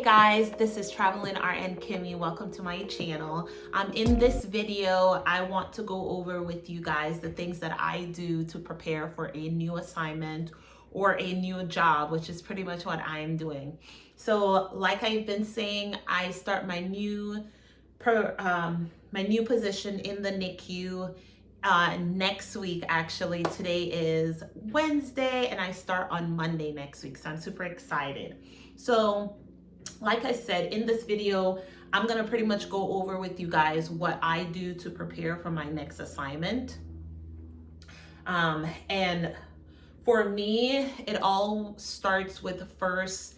guys, this is Traveling RN Kimmy. Welcome to my channel. In this video, I want to go over with you guys the things that I do to prepare for a new assignment or a new job, which is pretty much what I am doing. So like I've been saying, I start my new position in the Nicu next week. Actually, today is Wednesday and I start on Monday next week, so I'm super excited. So like I said, in this video, I'm gonna pretty much go over with you guys what I do to prepare for my next assignment. And for me, it all starts with first,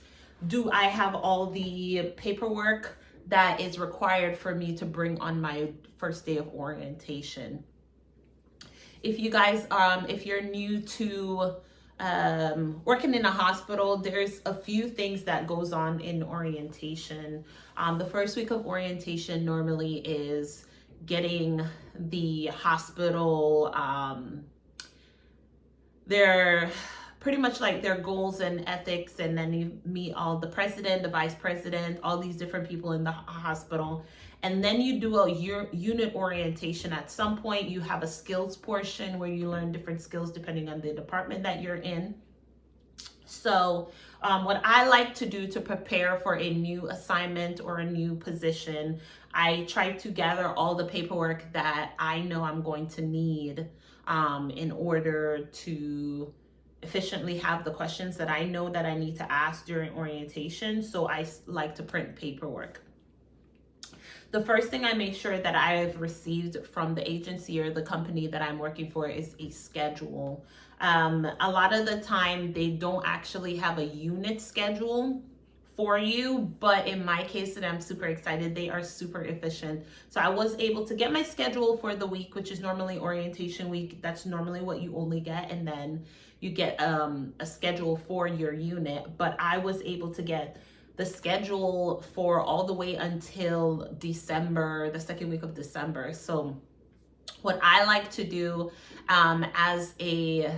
do I have all the paperwork that is required for me to bring on my first day of orientation? If you guys, if you're new to working in a hospital, there's a few things that goes on in orientation. The first week of orientation normally is getting the hospital, their pretty much like their goals and ethics, and then you meet all the president, the vice president, all these different people in the hospital. And then you do a unit orientation. At some point, you have a skills portion where you learn different skills depending on the department that you're in. So what I like to do to prepare for a new assignment or a new position, I try to gather all the paperwork that I know I'm going to need in order to efficiently have the questions that I know that I need to ask during orientation. So I like to print paperwork. The first thing I make sure that I have received from the agency or the company that I'm working for is a schedule. A lot of the time they don't actually have a unit schedule for you, but in my case, and I'm super excited, they are super efficient. So I was able to get my schedule for the week, which is normally orientation week. That's normally what you only get, and then you get a schedule for your unit. But I was able to get the schedule for all the way until December, the second week of December. So what I like to do as a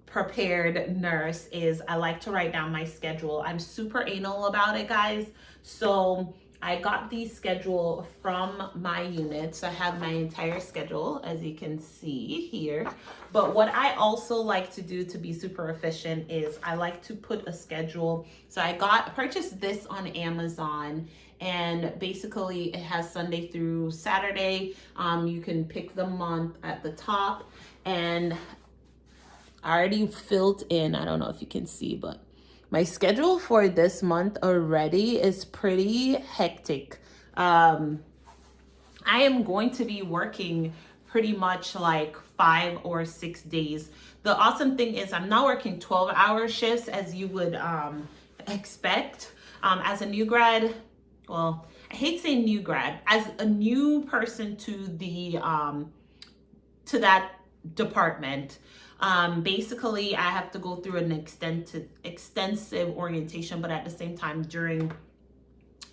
prepared nurse is I like to write down my schedule. I'm super anal about it, guys. So I got the schedule from my units. I have my entire schedule, as you can see here. But what I also like to do to be super efficient is I like to put a schedule. So I purchased this on Amazon, and basically it has Sunday through Saturday. You can pick the month at the top, and I already filled in, I don't know if you can see, but my schedule for this month already is pretty hectic. I am going to be working pretty much like 5 or 6 days. The awesome thing is I'm not working 12-hour shifts as you would expect. As a new grad, well, I hate saying new grad, as a new person to the to that department. Basically, I have to go through an extensive orientation, but at the same time, during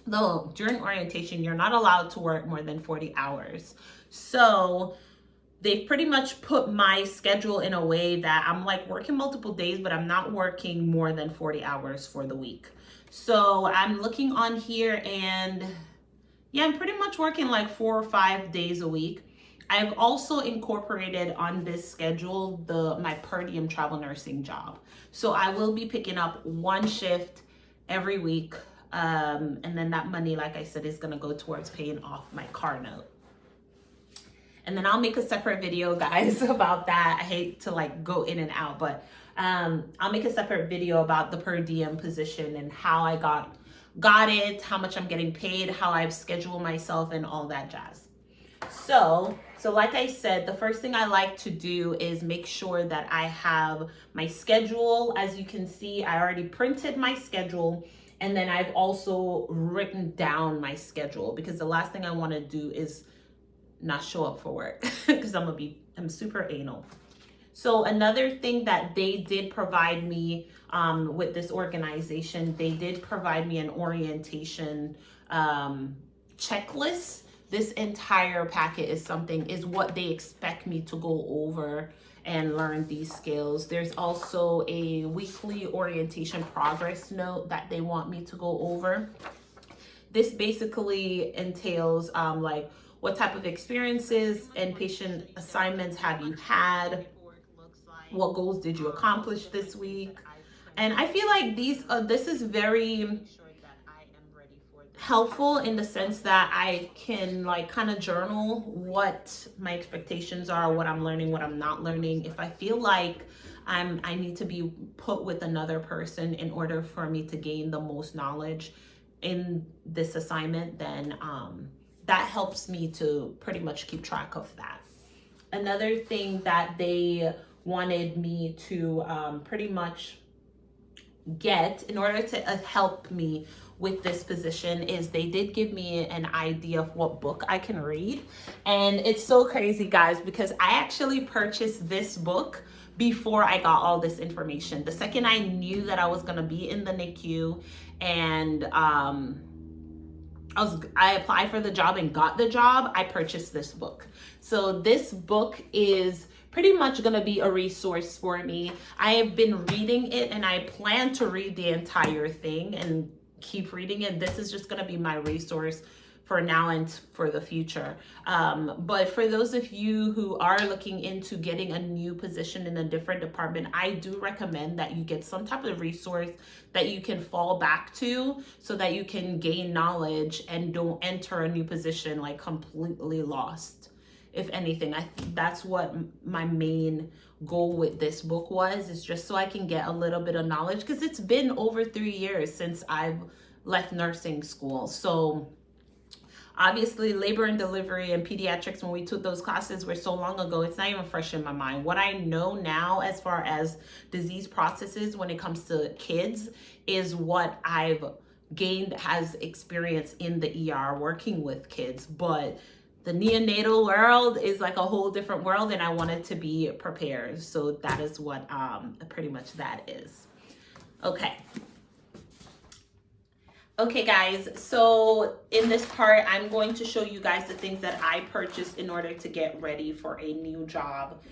orientation, you're not allowed to work more than 40 hours. So they've pretty much put my schedule in a way that I'm like working multiple days, but I'm not working more than 40 hours for the week. So I'm looking on here, and yeah, I'm pretty much working like 4 or 5 days a week. I've also incorporated on this schedule my per diem travel nursing job. So I will be picking up one shift every week. And then that money, like I said, is gonna go towards paying off my car note. And then I'll make a separate video, guys, about that. I hate to like go in and out, but I'll make a separate video about the per diem position and how I got it, how much I'm getting paid, how I've scheduled myself, and all that jazz. So like I said, the first thing I like to do is make sure that I have my schedule. As you can see, I already printed my schedule, and then I've also written down my schedule, because the last thing I want to do is not show up for work because I'm super anal. So another thing that they did provide me with this organization, they did provide me an orientation checklist this entire packet is what they expect me to go over and learn these skills. There's also a weekly orientation progress note that they want me to go over. This basically entails like what type of experiences and patient assignments have you had? What goals did you accomplish this week? And I feel like this is very helpful in the sense that I can like kind of journal what my expectations are, what I'm learning, what I'm not learning. If I feel like I need to be put with another person in order for me to gain the most knowledge in this assignment, then that helps me to pretty much keep track of that. Another thing that they wanted me to pretty much get in order to help me with this position is they did give me an idea of what book I can read. And it's so crazy, guys, because I actually purchased this book before I got all this information. The second I knew that I was going to be in the NICU and I applied for the job and got the job, I purchased this book. So this book is pretty much going to be a resource for me. I have been reading it and I plan to read the entire thing and keep reading it. This is just going to be my resource for now and for the future. But for those of you who are looking into getting a new position in a different department, I do recommend that you get some type of resource that you can fall back to so that you can gain knowledge and don't enter a new position like completely lost. If anything, that's what my main goal with this book was, is just so I can get a little bit of knowledge, because it's been over 3 years since I've left nursing school. So obviously labor and delivery and pediatrics, when we took those classes, were so long ago, it's not even fresh in my mind. What I know now as far as disease processes when it comes to kids is what I've gained as experience in the ER working with kids. But the neonatal world is like a whole different world, and I wanted to be prepared. So that is what pretty much that is. Okay, guys, so in this part, I'm going to show you guys the things that I purchased in order to get ready for a new job.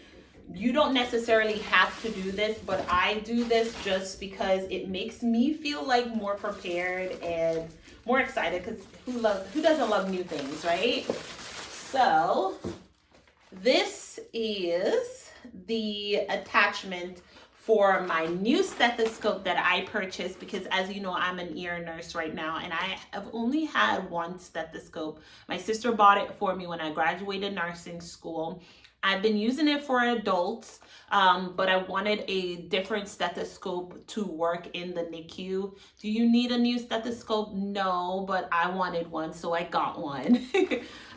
You don't necessarily have to do this, but I do this just because it makes me feel like more prepared and more excited, because who doesn't love new things, right? So this is the attachment for my new stethoscope that I purchased, because as you know, I'm an ear nurse right now and I have only had one stethoscope. My sister bought it for me when I graduated nursing school. I've been using it for adults, but I wanted a different stethoscope to work in the NICU. Do you need a new stethoscope? No, but I wanted one, so I got one.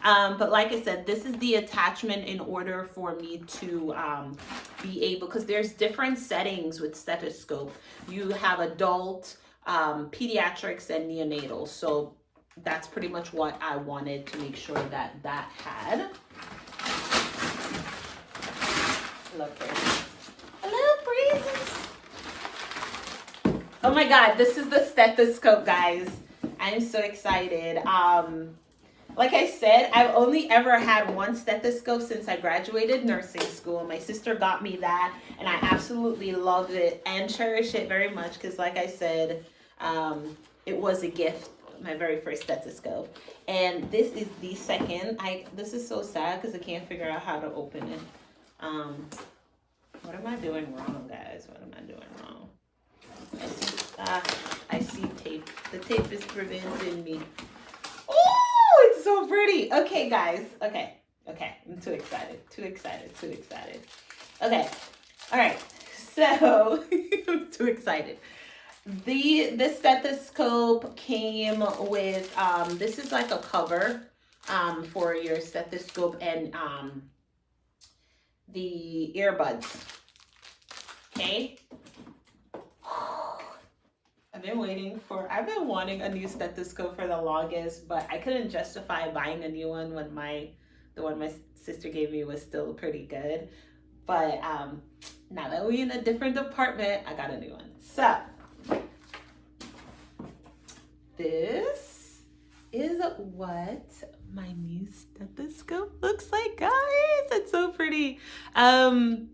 But like I said, this is the attachment in order for me to be able, because there's different settings with stethoscope. You have adult, pediatrics, and neonatal. So that's pretty much what I wanted to make sure that that had. Hello, praises. Hello, praises. Oh my God, this is the stethoscope, guys. I'm so excited. Like I said, I've only ever had one stethoscope since I graduated nursing school. My sister got me that, and I absolutely love it and cherish it very much, because like I said, it was a gift, my very first stethoscope. And this is the second. This is so sad because I can't figure out how to open it. What am I doing wrong, guys? What am I doing wrong? I see tape. The tape is preventing me. Oh, it's so pretty. Okay, guys. Okay. I'm too excited. Okay. All right. So I'm too excited. This stethoscope came with this is like a cover for your stethoscope and the earbuds. Okay. I've been wanting a new stethoscope for the longest, but I couldn't justify buying a new one when the one my sister gave me was still pretty good. But now that we're in a different department, I got a new one. So this is what my new stethoscope looks like, guys. It's so pretty. Okay,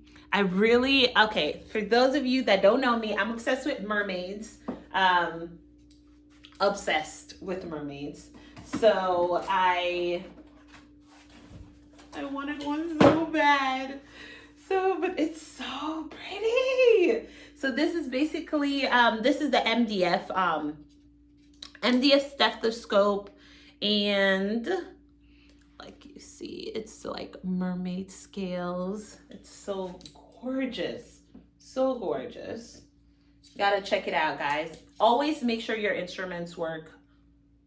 for those of you that don't know me, I'm obsessed with mermaids. Obsessed with mermaids. So I wanted one so bad. But it's so pretty. So this is basically, this is the MDF stethoscope, and like you see, it's like mermaid scales. It's so gorgeous. So gorgeous. Gotta check it out, guys. Always make sure your instruments work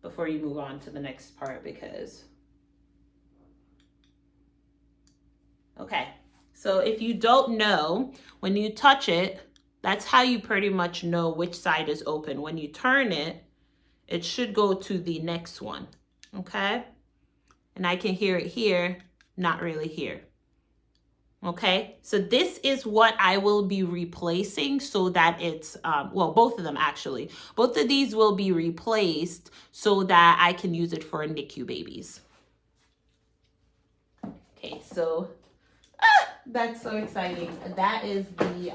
before you move on to the next part, because... Okay, so if you don't know, when you touch it, that's how you pretty much know which side is open. When you turn it, it should go to the next one, okay? And I can hear it here, not really here. Okay, so this is what I will be replacing so that it's, well, both of them actually. Both of these will be replaced so that I can use it for Nicu babies. Okay, so that's so exciting. That is the,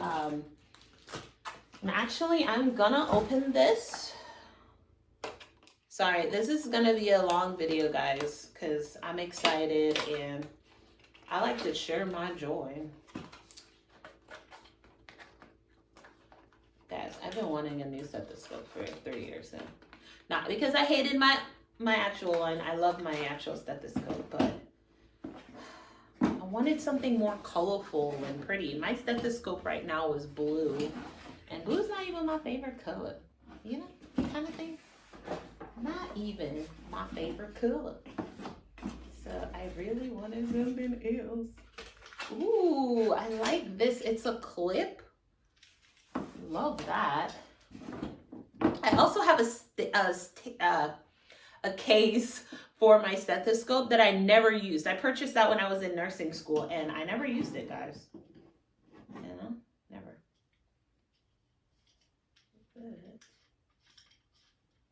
and actually I'm gonna open this. Sorry, this is gonna be a long video, guys, because I'm excited and I like to share my joy. Guys, I've been wanting a new stethoscope for 3 years now. Not because I hated my actual one. I love my actual stethoscope, but I wanted something more colorful and pretty. My stethoscope right now is blue, and blue's not even my favorite color. You know, kind of thing. Not even my favorite color. So I really wanted something else. Ooh, I like this. It's a clip. Love that. I also have a case for my stethoscope that I never used. I purchased that when I was in nursing school, and I never used it, guys. You know, never.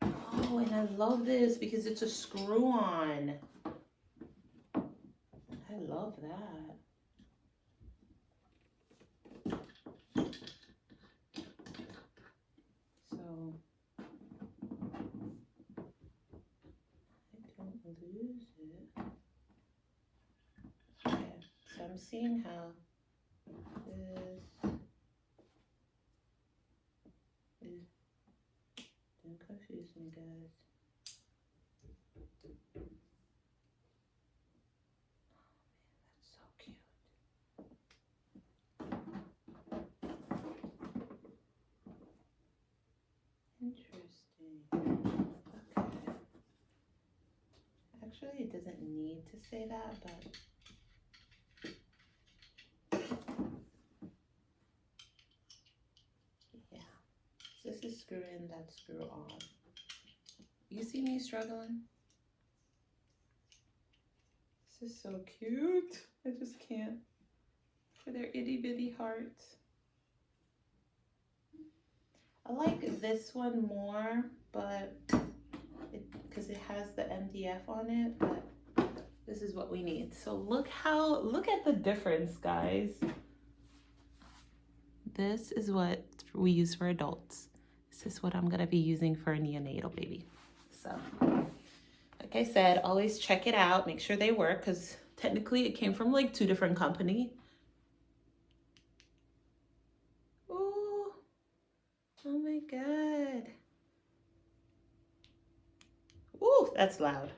Oh, and I love this because it's a screw-on. I love that. So I don't lose it. Okay, so I'm seeing how this is. Don't confuse me, guys. Interesting. Okay. Actually, it doesn't need to say that, but yeah. So this is screw in, that screw on. You see me struggling? This is so cute. I just can't. For their itty bitty hearts. I like this one more, but because it has the MDF on it, but this is what we need. So look at the difference, guys. This is what we use for adults. This is what I'm gonna be using for a neonatal baby. So, like I said, always check it out. Make sure they work, because technically it came from like 2 different companies. Oh my God. Ooh, that's loud.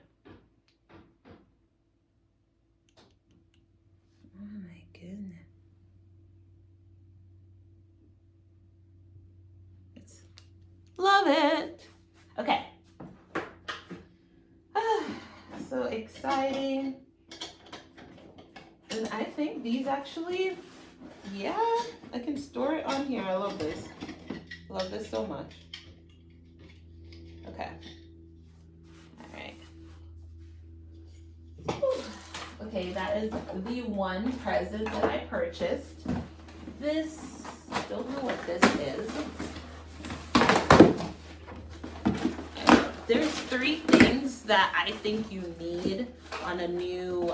Oh my goodness. Love it. Okay. So exciting. And I think these actually, yeah, I can store it on here. I love this. Love this so much. Okay. All right. Whew. Okay, that is the one present that I purchased. This, don't know what this is. there's 3 things that I think you need on a new,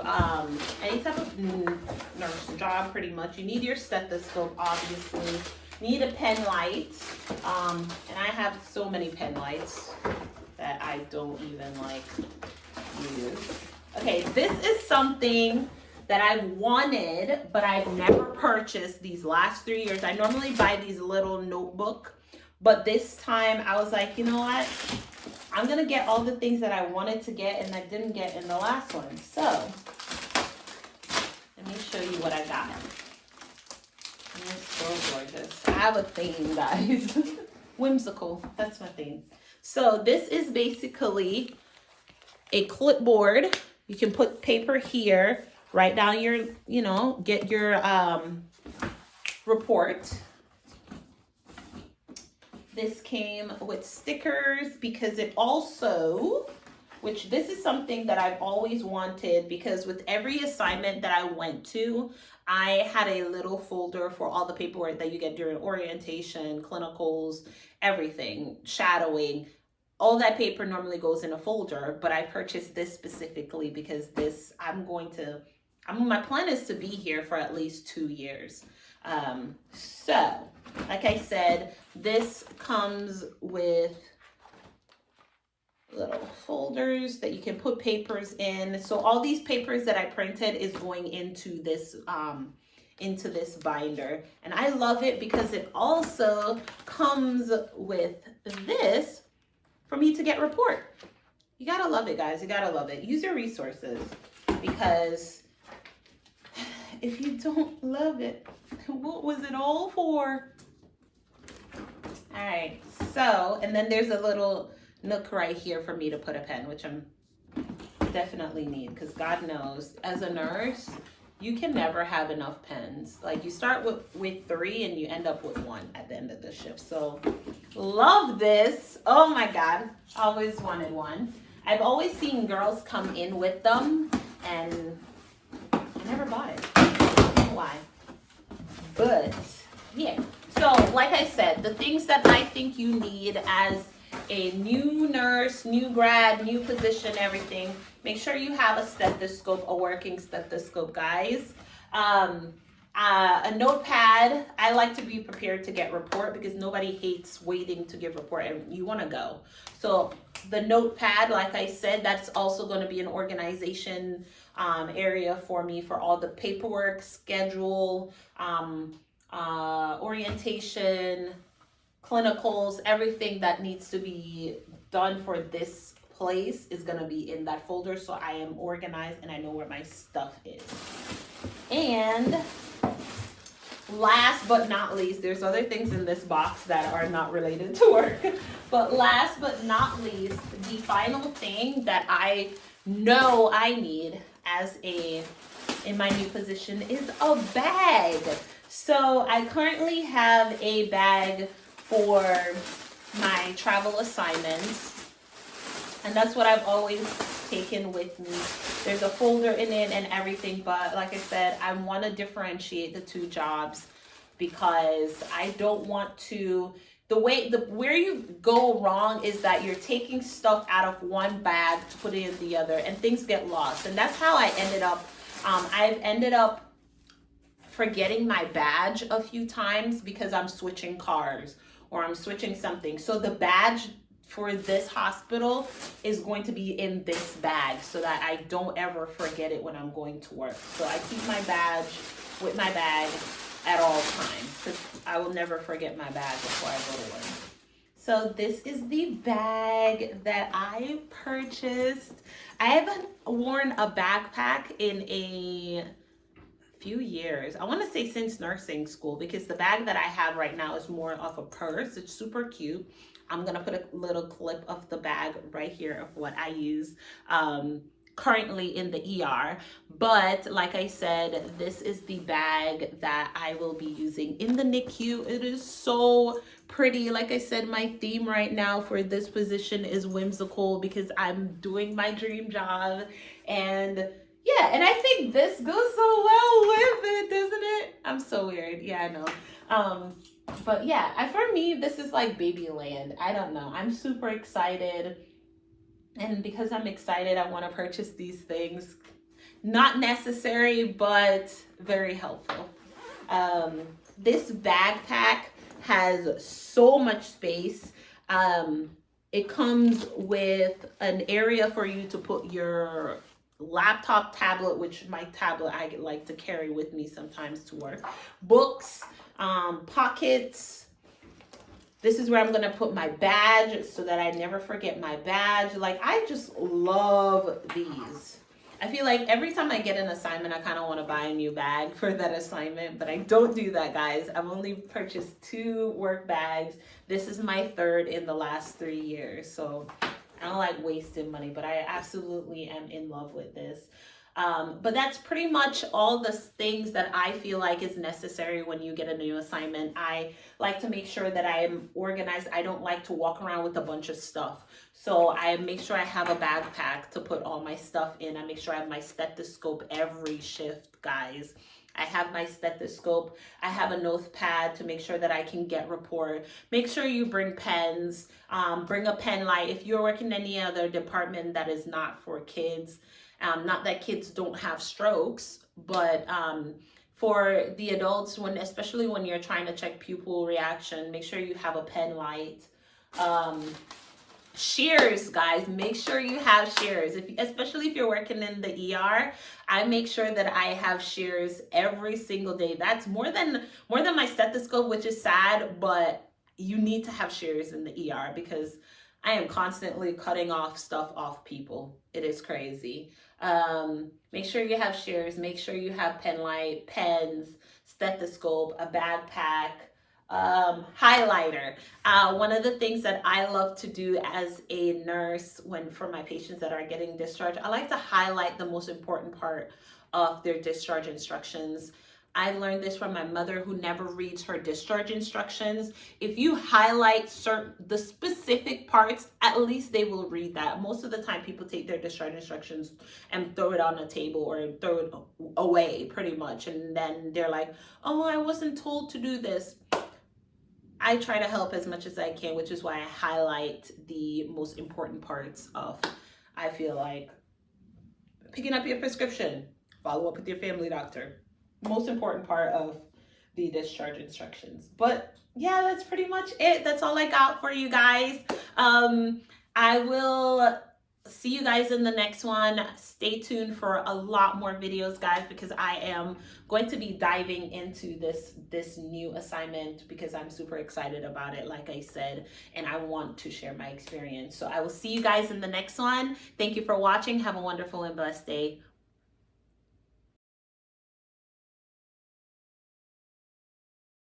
any type of nurse job, pretty much. You need your stethoscope, obviously. You need a pen light, and I have so many pen lights that I don't even like use. Okay, this is something that I've wanted, but I've never purchased these last 3 years. I normally buy these little notebook, but this time I was like, you know what? I'm gonna get all the things that I wanted to get and I didn't get in the last one. So, let me show you what I got. It's so gorgeous. I have a theme, guys. Whimsical, that's my theme. So this is basically a clipboard. You can put paper here, write down your, get your report. This came with stickers because it also, which this is something that I've always wanted, because with every assignment that I went to, I had a little folder for all the paperwork that you get during orientation, clinicals, everything, shadowing. All that paper normally goes in a folder, but I purchased this specifically because my plan is to be here for at least 2 years. So, like I said, this comes with little folders that you can put papers in. So all these papers that I printed is going into this binder. And I love it because it also comes with this for me to get report. You gotta love it, guys. You gotta love it. Use your resources, because if you don't love it, what was it all for? All right, so, and then there's a little nook right here for me to put a pen, which I'm definitely need, because God knows, as a nurse, you can never have enough pens. Like, you start with 3 and you end up with 1 at the end of the shift. So, love this. Oh my God, always wanted one. I've always seen girls come in with them, and I never bought it. I don't know why. But, yeah. So, like I said, the things that I think you need as a new nurse, new grad, new position, everything, make sure you have a stethoscope, a working stethoscope, guys. A notepad. I like to be prepared to get report, because nobody hates waiting to give report and you want to go. So the notepad, like I said, that's also going to be an organization area for me for all the paperwork, schedule, orientation, clinicals, everything that needs to be done for this place is going to be in that folder, so I am organized and I know where my stuff is. And last but not least, there's other things in this box that are not related to work, but last but not least, the final thing that I know I need in my new position is a bag. So I currently have a bag for my travel assignments, and that's what I've always taken with me. There's a folder in it and everything, but like I said, I want to differentiate the 2 jobs, because I don't want to, where you go wrong is that you're taking stuff out of one bag to put it in the other, and things get lost. And that's how I ended up, I've ended up forgetting my badge a few times because I'm switching cars or I'm switching something. So the badge for this hospital is going to be in this bag so that I don't ever forget it when I'm going to work. So I keep my badge with my bag at all times, because I will never forget my bag before I go to work. So this is the bag that I purchased. I haven't worn a backpack in a few years. I want to say since nursing school, because the bag that I have right now is more of a purse. It's super cute. I'm going to put a little clip of the bag right here of what I use currently in the ER. But like I said, this is the bag that I will be using in the NICU. It is so pretty. Like I said, my theme right now for this position is whimsical, because I'm doing my dream job. And yeah, and I think this goes so well with it, doesn't it? I'm so weird. Yeah, I know. But yeah, for me, this is like baby land. I don't know. I'm super excited. And because I'm excited, I want to purchase these things. Not necessary, but very helpful. Um, this backpack has so much space. Um, it comes with an area for you to put your laptop, tablet, which my tablet I like to carry with me sometimes to work, books, pockets. This is where I'm gonna put my badge so that I never forget my badge. Like, I just love these. I feel like every time I get an assignment, I kind of want to buy a new bag for that assignment, but I don't do that, guys. I've only purchased 2 work bags. This is my 3rd in the last 3 years, so I don't like wasting money, but I absolutely am in love with this. But that's pretty much all the things that I feel like is necessary when you get a new assignment. I like to make sure that I am organized. I don't like to walk around with a bunch of stuff. So I make sure I have a backpack to put all my stuff in. I make sure I have my stethoscope every shift, guys. I have my stethoscope. I have a notepad to make sure that I can get report. Make sure you bring pens. Bring a pen light. If you're working in any other department that is not for kids, not that kids don't have strokes, but for the adults, when especially when you're trying to check pupil reaction, make sure you have a pen light. Um, Shears, guys, make sure you have shears. Especially if you're working in the ER, I make sure that I have shears every single day. That's more than my stethoscope, which is sad, but you need to have shears in the ER because I am constantly cutting off stuff off people. It is crazy. Make sure you have shears. Make sure you have pen light, pens, stethoscope, a backpack, highlighter. One of the things that I love to do as a nurse when for my patients that are getting discharged, I like to highlight the most important part of their discharge instructions. I learned this from my mother who never reads her discharge instructions. If you highlight the specific parts, at least they will read that. Most of the time people take their discharge instructions and throw it on a table or throw it away pretty much. And then they're like, oh, I wasn't told to do this. I try to help as much as I can, which is why I highlight the most important parts of, I feel like, picking up your prescription, follow up with your family doctor. Most important part of the discharge instructions. But yeah, that's pretty much it. That's all I got for you guys. I will see you guys in the next one. Stay tuned for a lot more videos, guys, because I am going to be diving into this new assignment because I'm super excited about it, like I said, and I want to share my experience. So I will see you guys in the next one. Thank you for watching. Have a wonderful and blessed day.